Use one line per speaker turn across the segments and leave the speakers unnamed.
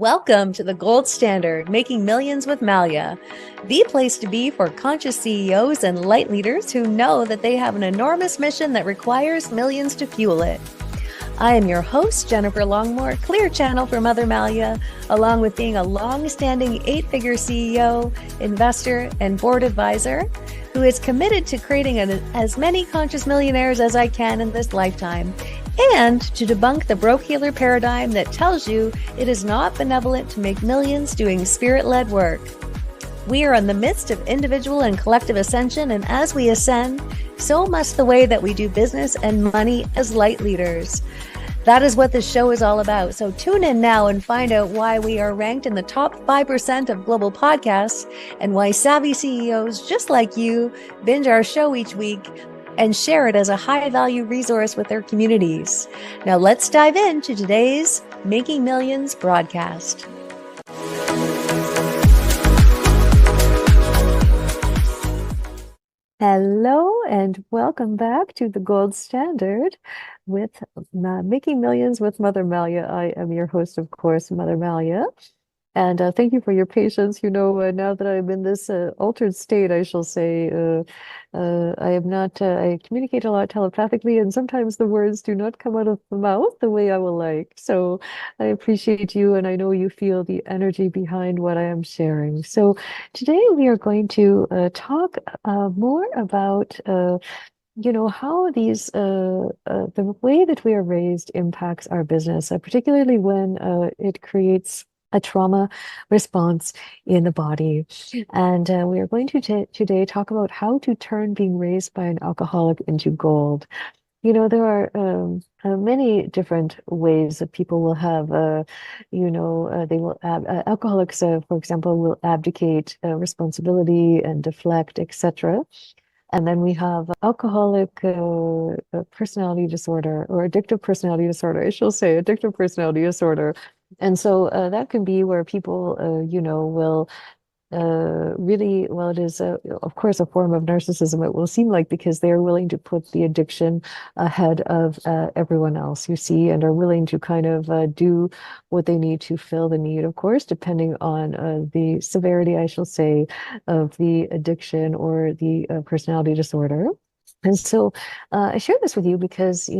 Welcome to the gold standard, Making Millions with Malia, the place to be for conscious CEOs and light leaders who know that they have an enormous mission that requires millions to fuel it. I am your host, Jennifer Longmore, Clear Channel for Mother Malia, along with being a long-standing 8-figure CEO, investor, and board advisor who is committed to creating as many conscious millionaires as I can in this lifetime, and to debunk the broke healer paradigm that tells you it is not benevolent to make millions doing spirit-led work. We are in the midst of individual and collective ascension, and as we ascend, so must the way that we do business and money as light leaders. That is what this show is all about. So tune in now and find out why we are ranked in the top 5% of global podcasts and why savvy CEOs just like you binge our show each week and share it as a high-value resource with their communities. Now let's dive into today's Making Millions broadcast. Hello and welcome back to the gold standard with Making Millions with Mother Malia. I am your host, of course, Mother Malia. And thank you for your patience. Now that I'm in this altered state, I shall say, I am not, I communicate a lot telepathically, and sometimes the words do not come out of the mouth the way I will like. So I appreciate you, and I know you feel the energy behind what I am sharing. So today we are going to talk more about how the way that we are raised impacts our business, particularly when it creates a trauma response in the body. And we are going to today talk about how to turn being raised by an alcoholic into gold. There are many different ways that people will have, they will, alcoholics, for example, will abdicate responsibility and deflect, etc. And then we have alcoholic personality disorder, or addictive personality disorder, I shall say, addictive personality disorder. And so that can be where people, will really, well, it is, of course, a form of narcissism, it will seem like, because they're willing to put the addiction ahead of everyone else, you see, and are willing to kind of do what they need to fill the need, of course, depending on the severity, I shall say, of the addiction or the personality disorder. And so I share this with you because,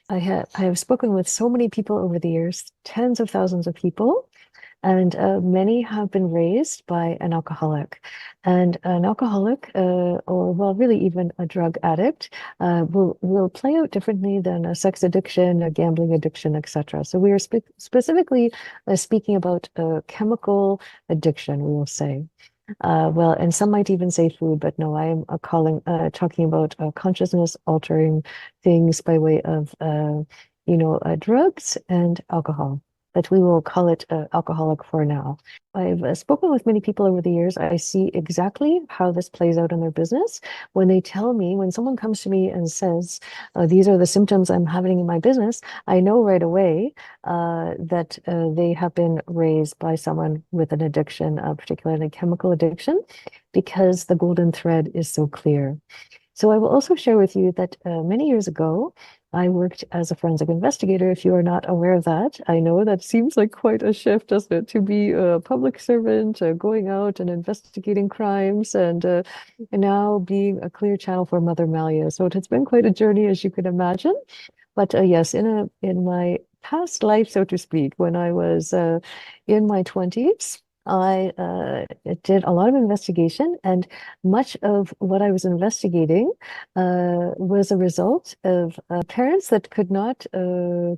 I have spoken with so many people over the years, tens of thousands of people, and many have been raised by an alcoholic. And an alcoholic, really even a drug addict, will play out differently than a sex addiction, a gambling addiction, etc. So we are specifically speaking about chemical addiction, we will say. And some might even say food, but no, I am talking about consciousness altering things by way of, drugs and alcohol. But we will call it alcoholic for now. I've spoken with many people over the years. I see exactly how this plays out in their business. When someone comes to me and says, these are the symptoms I'm having in my business, I know right away that they have been raised by someone with an addiction, particularly a chemical addiction, because the golden thread is so clear. So I will also share with you that many years ago, I worked as a forensic investigator. If you are not aware of that, I know that seems like quite a shift, doesn't it? To be a public servant, going out and investigating crimes, and now being a clear channel for Mother Malia. So it has been quite a journey, as you can imagine. But yes, in my past life, so to speak, when I was in my 20s, I did a lot of investigation, and much of what I was investigating was a result of parents that could not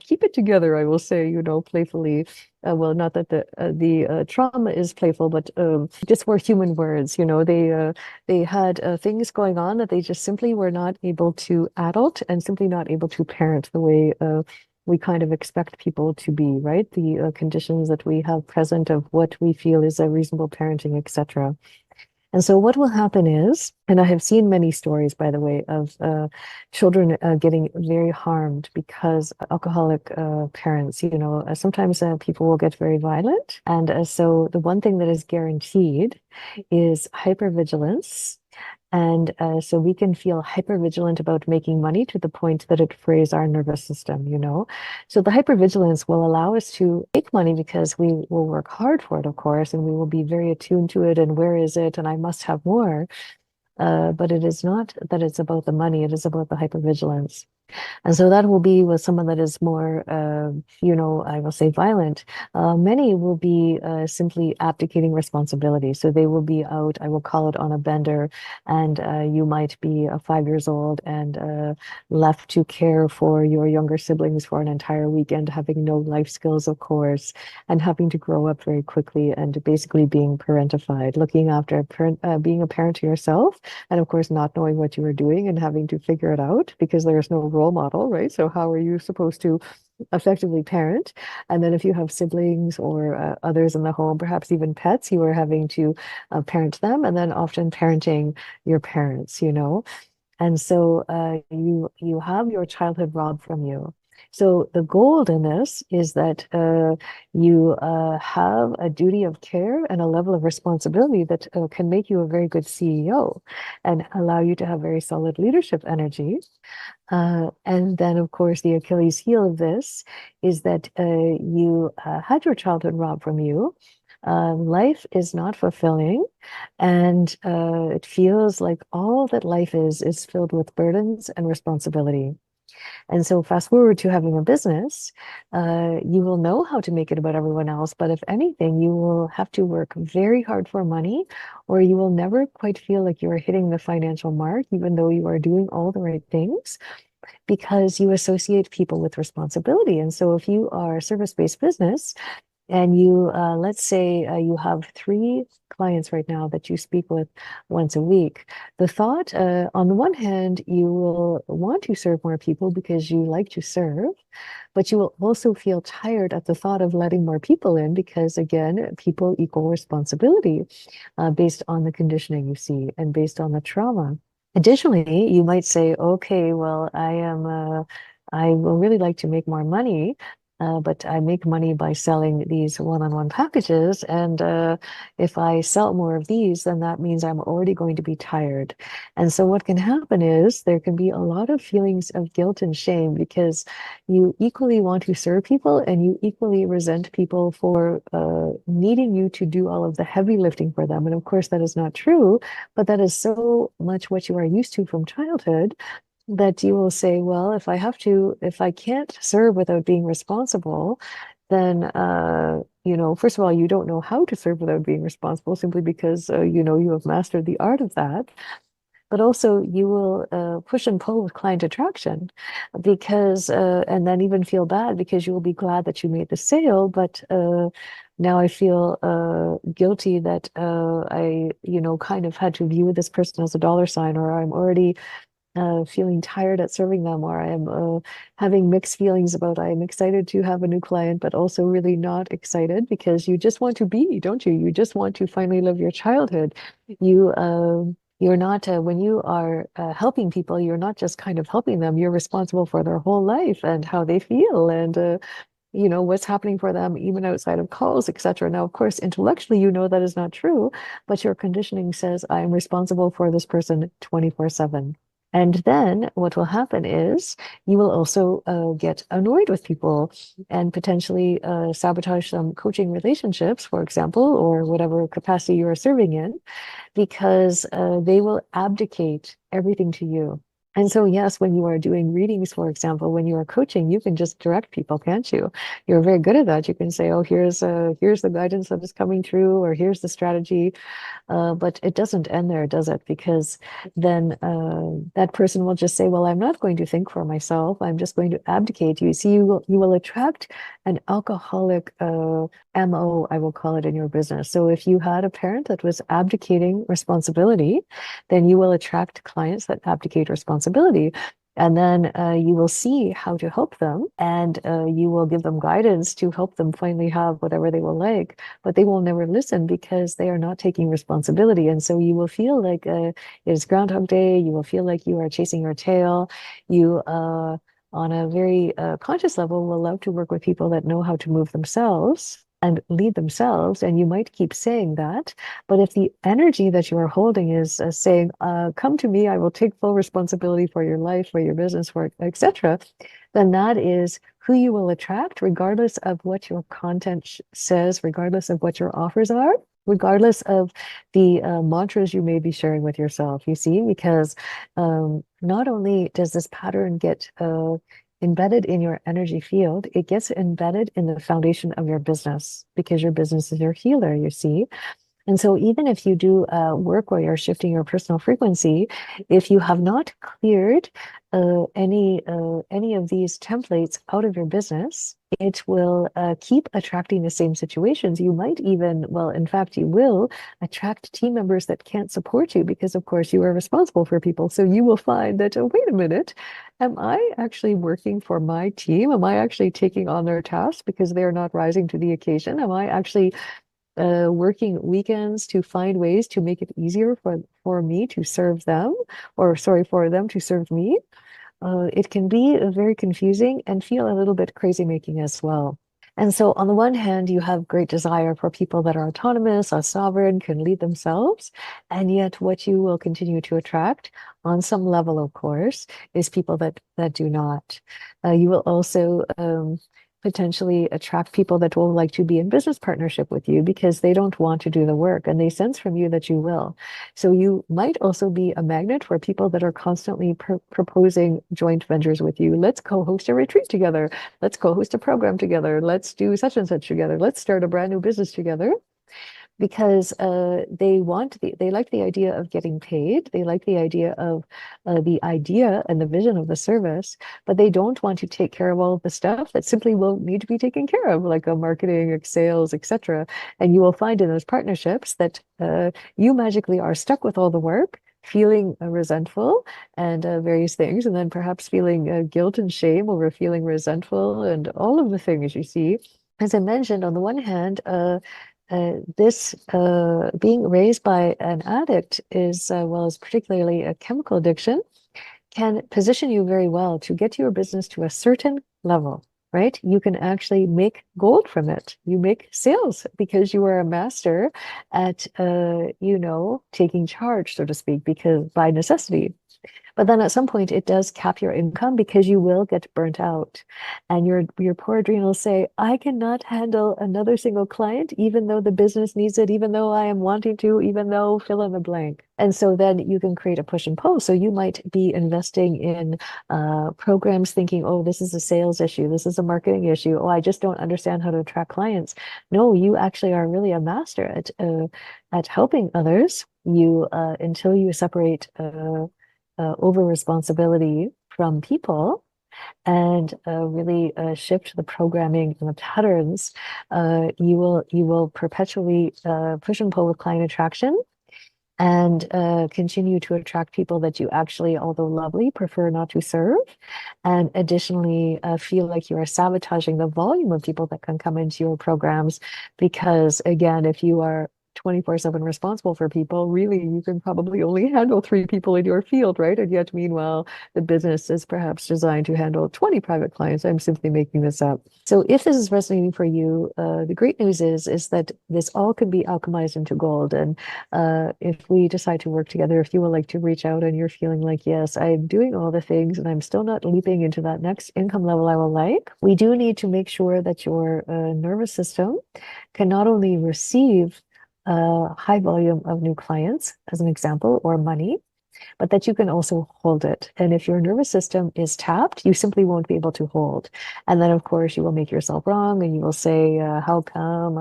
keep it together, I will say, playfully. Not that the trauma is playful, but just were human words. They had things going on that they just simply were not able to adult and simply not able to parent the way we kind of expect people to be, right? The conditions that we have present of what we feel is a reasonable parenting, etc. And so what will happen is, and I have seen many stories, by the way, of children getting very harmed because alcoholic parents, sometimes people will get very violent. And so the one thing that is guaranteed is hypervigilance And so we can feel hypervigilant about making money to the point that it frays our nervous system, you know? So the hypervigilance will allow us to make money because we will work hard for it, of course, and we will be very attuned to it. And where is it? And I must have more. But it is not that it's about the money, it is about the hypervigilance. And so that will be with someone that is more, I will say violent. Many will be simply abdicating responsibility. So they will be out, I will call it on a bender, and you might be 5 years old and left to care for your younger siblings for an entire weekend, having no life skills, of course, and having to grow up very quickly and basically being parentified, looking after being a parent to yourself, and of course, not knowing what you were doing and having to figure it out because there's no role model, right? So how are you supposed to effectively parent? And then if you have siblings or others in the home, perhaps even pets, you are having to parent them, and then often parenting your parents, you know? And so you have your childhood robbed from you. So the goal in this is that you have a duty of care and a level of responsibility that can make you a very good CEO and allow you to have very solid leadership energy. And then, of course, the Achilles heel of this is that you had your childhood robbed from you. Life is not fulfilling, and it feels like all that life is filled with burdens and responsibility. And so, fast forward to having a business, you will know how to make it about everyone else. But if anything, you will have to work very hard for money, or you will never quite feel like you are hitting the financial mark, even though you are doing all the right things, because you associate people with responsibility. And so, if you are a service-based business, and you, let's say you have 3 clients right now that you speak with once a week. The thought, on the one hand, you will want to serve more people because you like to serve, but you will also feel tired at the thought of letting more people in because, again, people equal responsibility based on the conditioning you see and based on the trauma. Additionally, you might say, okay, well, I will really like to make more money, but I make money by selling these one-on-one packages. And if I sell more of these, then that means I'm already going to be tired. And so what can happen is there can be a lot of feelings of guilt and shame because you equally want to serve people and you equally resent people for needing you to do all of the heavy lifting for them. And of course, that is not true, but that is so much what you are used to from childhood that you will say, well, if I can't serve without being responsible, then, first of all, you don't know how to serve without being responsible simply because, you have mastered the art of that. But also you will push and pull with client attraction because, and then even feel bad because you will be glad that you made the sale, but now I feel guilty that I, kind of had to view this person as a dollar sign, or I'm already feeling tired at serving them, or I am having mixed feelings about I am excited to have a new client, but also really not excited because you just want to be, don't you? You just want to finally live your childhood. You're not, when you are helping people, you're not just kind of helping them, you're responsible for their whole life and how they feel and, what's happening for them, even outside of calls, etc. Now, of course, intellectually, you know that is not true, but your conditioning says, I'm responsible for this person 24/7. And then what will happen is you will also get annoyed with people and potentially sabotage some coaching relationships, for example, or whatever capacity you are serving in, because they will abdicate everything to you. And so, yes, when you are doing readings, for example, when you are coaching, you can just direct people, can't you? You're very good at that. You can say, oh, here's the guidance that is coming through, or here's the strategy. But it doesn't end there, does it? Because then that person will just say, well, I'm not going to think for myself. I'm just going to abdicate. You see, you will attract an alcoholic MO, I will call it, in your business. So if you had a parent that was abdicating responsibility, then you will attract clients that abdicate responsibility. And then you will see how to help them, and you will give them guidance to help them finally have whatever they will like, but they will never listen because they are not taking responsibility. And so you will feel like it is Groundhog Day. You will feel like you are chasing your tail. You, on a very conscious level, will love to work with people that know how to move themselves. and lead themselves. And you might keep saying that. But if the energy that you are holding is saying, come to me, I will take full responsibility for your life, for your business, for etc., then that is who you will attract, regardless of what your content says, regardless of what your offers are, regardless of the mantras you may be sharing with yourself, you see, because not only does this pattern get embedded in your energy field, it gets embedded in the foundation of your business because your business is your healer, you see. And so even if you do work where you're shifting your personal frequency, if you have not cleared any of these templates out of your business, it will keep attracting the same situations. You might even, well, in fact, you will attract team members that can't support you because, of course, you are responsible for people. So you will find that, oh, wait a minute, am I actually working for my team? Am I actually taking on their tasks because they're not rising to the occasion? Am I actually working weekends to find ways to make it easier for me to serve them, or sorry, for them to serve me? It can be very confusing and feel a little bit crazy making as well. And so, on the one hand, you have great desire for people that are autonomous, are sovereign, can lead themselves. And yet, what you will continue to attract, on some level, of course, is people that do not. You will also potentially attract people that will like to be in business partnership with you because they don't want to do the work and they sense from you that you will. So you might also be a magnet for people that are constantly proposing joint ventures with you. Let's co-host a retreat together. Let's co-host a program together. Let's do such and such together. Let's start a brand new business together, because they like the idea of getting paid. They like the idea and the vision of the service, but they don't want to take care of all of the stuff that simply will need to be taken care of, like marketing, like sales, etc. And you will find in those partnerships that you magically are stuck with all the work, feeling resentful and various things, and then perhaps feeling guilt and shame over feeling resentful and all of the things you see. As I mentioned, on the one hand, this being raised by an addict is, well, is particularly a chemical addiction, can position you very well to get your business to a certain level, right? You can actually make gold from it. You make sales because you are a master at, taking charge, so to speak, because by necessity. But then at some point it does cap your income because you will get burnt out. And your poor adrenals say, I cannot handle another single client, even though the business needs it, even though I am wanting to, even though fill in the blank. And so then you can create a push and pull. So you might be investing in programs thinking, oh, this is a sales issue. This is a marketing issue. Oh, I just don't understand how to attract clients. No, you actually are really a master at helping others. You until you separate over responsibility from people and really shift the programming and the patterns, you will perpetually push and pull with client attraction and continue to attract people that you actually, although lovely, prefer not to serve. And additionally, feel like you are sabotaging the volume of people that can come into your programs. Because again, if you are 24/7 responsible for people, really, you can probably only handle 3 people in your field, right? And yet, meanwhile, the business is perhaps designed to handle 20 private clients. I'm simply making this up. So if this is resonating for you, the great news is that this all can be alchemized into gold. And if we decide to work together, if you would like to reach out and you're feeling like, yes, I'm doing all the things and I'm still not leaping into that next income level I will like, we do need to make sure that your nervous system can not only receive a high volume of new clients, as an example, or money, but that you can also hold it. And if your nervous system is tapped, you simply won't be able to hold. And then, of course, you will make yourself wrong and you will say, how come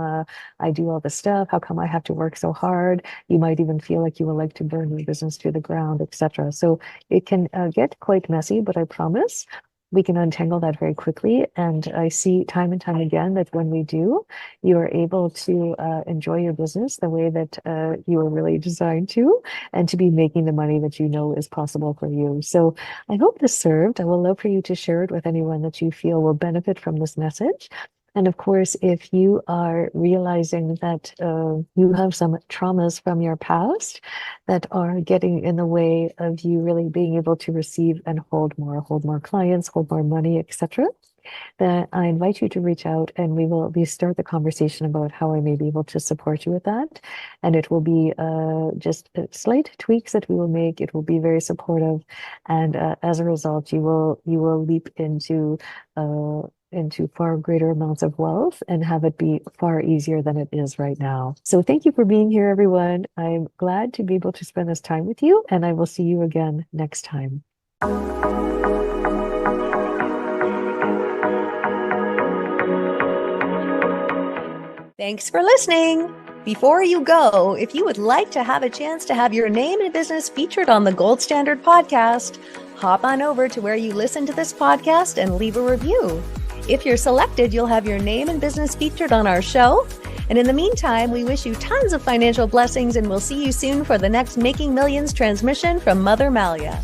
I do all this stuff? How come I have to work so hard? You might even feel like you would like to burn your business to the ground, etc. So it can get quite messy, but I promise we can untangle that very quickly. And I see time and time again that when we do, you are able to enjoy your business the way that you are really designed to, and to be making the money that you know is possible for you. So I hope this served. I would love for you to share it with anyone that you feel will benefit from this message. And of course, if you are realizing that you have some traumas from your past that are getting in the way of you really being able to receive and hold more clients, hold more money, etc., then I invite you to reach out and we start the conversation about how I may be able to support you with that. And it will be just slight tweaks that we will make. It will be very supportive, and as a result, you will leap into far greater amounts of wealth and have it be far easier than it is right now. So thank you for being here, everyone. I'm glad to be able to spend this time with you, and I will see you again next time.
Thanks for listening. Before you go, if you would like to have a chance to have your name and business featured on the Gold Standard podcast, hop on over to where you listen to this podcast and leave a review. If you're selected, you'll have your name and business featured on our show. And in the meantime, we wish you tons of financial blessings, and we'll see you soon for the next Making Millions transmission from Mother Malia.